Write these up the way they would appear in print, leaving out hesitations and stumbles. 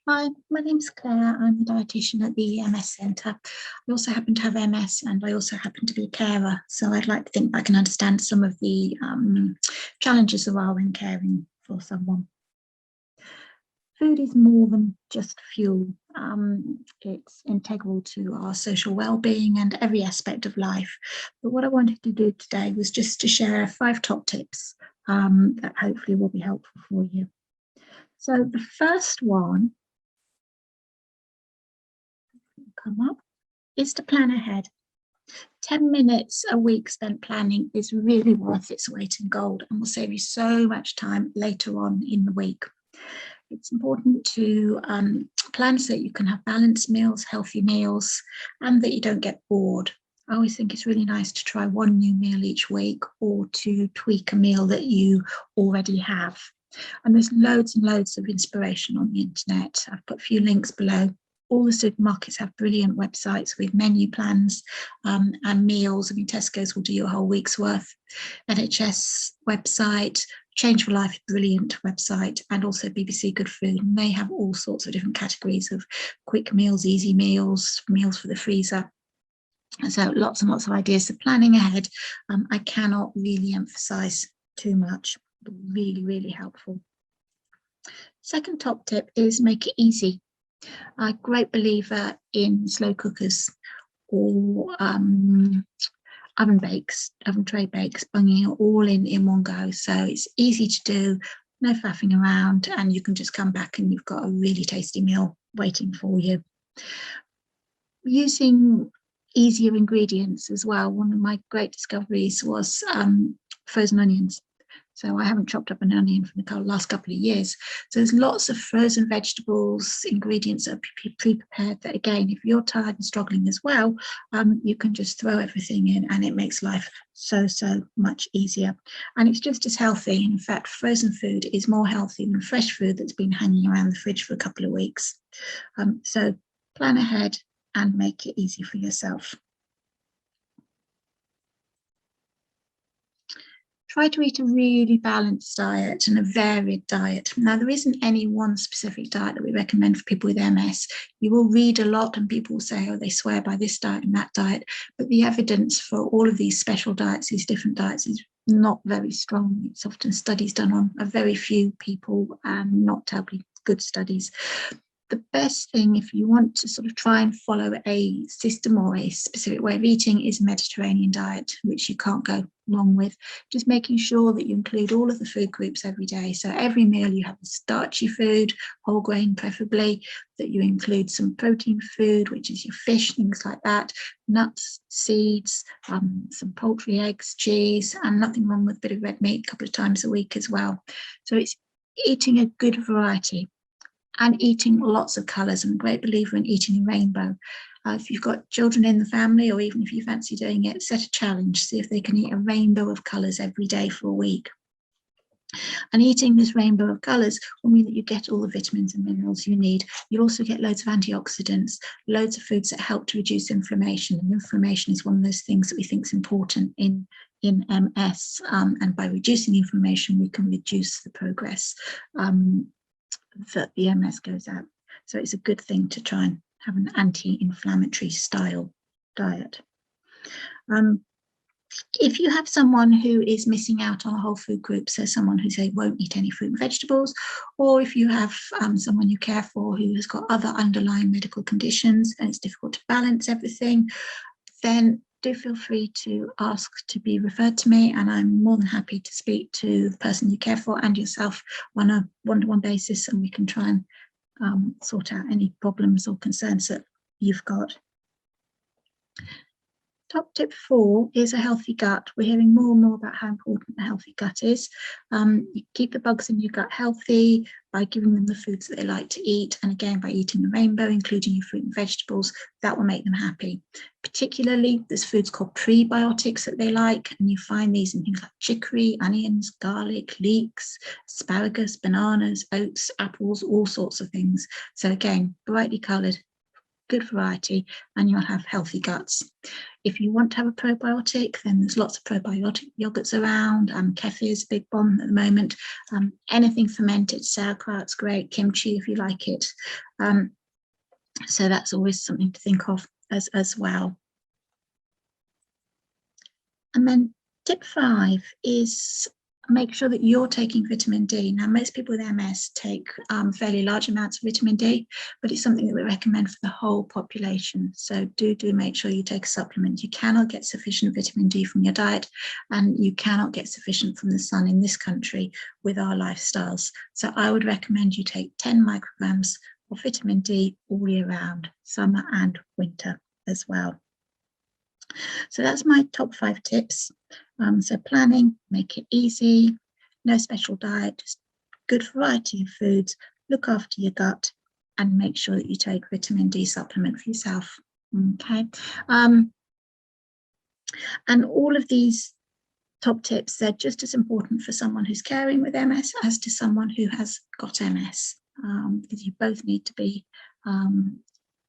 Hi, my name's Claire. I'm a dietitian at the MS Centre. I also happen to have MS and I also happen to be a carer. So I'd like to think I can understand some of the challenges there are when caring for someone. Food is more than just fuel. It's integral to our social well-being and every aspect of life. But what I wanted to do today was just to share 5 top tips that hopefully will be helpful for you. So the first one come up is to plan ahead. 10 minutes a week spent planning is really worth its weight in gold and will save you so much time later on in the week. It's important to plan so that you can have balanced meals, healthy meals, and that you don't get bored. I always think it's really nice to try one new meal each week or to tweak a meal that you already have. And there's loads and loads of inspiration on the internet. I've put a few links below. All the supermarkets have brilliant websites with menu plans and meals. I mean, Tesco's will do you a whole week's worth. NHS website, Change for Life, brilliant website, and also BBC Good Food. And they have all sorts of different categories of quick meals, easy meals, meals for the freezer. So lots and lots of ideas. So planning ahead, I cannot really emphasize too much. Really, really helpful. Second top tip is make it easy. I'm a great believer in slow cookers or oven tray bakes, bunging it all in one go. So it's easy to do, no faffing around, and you can just come back and you've got a really tasty meal waiting for you. Using easier ingredients as well. One of my great discoveries was frozen onions. So I haven't chopped up an onion for the last couple of years. So there's lots of frozen vegetables, ingredients that are pre-prepared that, again, if you're tired and struggling as well, you can just throw everything in and it makes life so much easier. And it's just as healthy. In fact, frozen food is more healthy than fresh food that's been hanging around the fridge for a couple of weeks. So plan ahead and make it easy for yourself. Try to eat a really balanced diet and a varied diet. Now, there isn't any one specific diet that we recommend for people with MS. You will read a lot and people will say, oh, they swear by this diet and that diet. But the evidence for all of these special diets, these different diets, is not very strong. It's often studies done on a very few people and not terribly good studies. The best thing, if you want to sort of try and follow a system or a specific way of eating, is a Mediterranean diet, which you can't go wrong with. Just making sure that you include all of the food groups every day. So every meal you have a starchy food, whole grain preferably, that you include some protein food, which is your fish, things like that, nuts, seeds, some poultry, eggs, cheese, and nothing wrong with a bit of red meat a couple of times a week as well. So it's eating a good variety. And eating lots of colours. I'm a great believer in eating a rainbow. If you've got children in the family, or even if you fancy doing it, set a challenge, see if they can eat a rainbow of colours every day for a week. And eating this rainbow of colours will mean that you get all the vitamins and minerals you need. You'll also get loads of antioxidants, loads of foods that help to reduce inflammation. And inflammation is one of those things that we think is important in MS. And by reducing inflammation, we can reduce the progress that the MS goes out. So it's a good thing to try and have an anti-inflammatory style diet. If you have someone who is missing out on a whole food group, so someone who say won't eat any fruit and vegetables, or if you have someone you care for who has got other underlying medical conditions and it's difficult to balance everything, then do feel free to ask to be referred to me, and I'm more than happy to speak to the person you care for and yourself on a one-to-one basis, and we can try and sort out any problems or concerns that you've got. Top tip 4 is a healthy gut. We're hearing more and more about how important a healthy gut is. You keep the bugs in your gut healthy by giving them the foods that they like to eat. And again, by eating the rainbow, including your fruit and vegetables, that will make them happy. Particularly, there's foods called prebiotics that they like. And you find these in things like chicory, onions, garlic, leeks, asparagus, bananas, oats, apples, all sorts of things. So again, brightly coloured, good variety, and you'll have healthy guts. If you want to have a probiotic, then there's lots of probiotic yogurts around. Kefir is a big one at the moment. Anything fermented, sauerkraut's great, kimchi if you like it. So that's always something to think of as well. And then tip 5 is make sure that you're taking vitamin D. Now, most people with MS take fairly large amounts of vitamin D, but it's something that we recommend for the whole population. So do make sure you take a supplement. You cannot get sufficient vitamin D from your diet, and you cannot get sufficient from the sun in this country with our lifestyles. So I would recommend you take 10 micrograms of vitamin D all year round, summer and winter as well. So that's my top 5 tips. So planning, make it easy, no special diet, just good variety of foods, look after your gut, and make sure that you take vitamin D supplement for yourself. Okay. And all of these top tips, they're just as important for someone who's caring with MS as to someone who has got MS, because you both need to be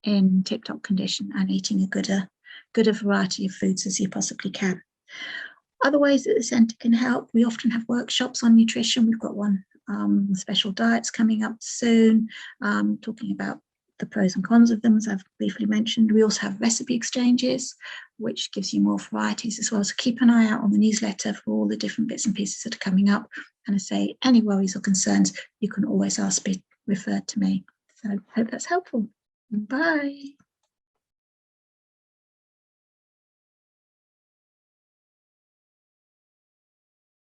in tip-top condition and eating a good variety of foods as you possibly can. Other ways that the centre can help, we often have workshops on nutrition. We've got one, special diets coming up soon, talking about the pros and cons of them, as I've briefly mentioned. We also have recipe exchanges, which gives you more varieties as well. So keep an eye out on the newsletter for all the different bits and pieces that are coming up. And I say, any worries or concerns, you can always ask, be referred to me. So I hope that's helpful. Bye.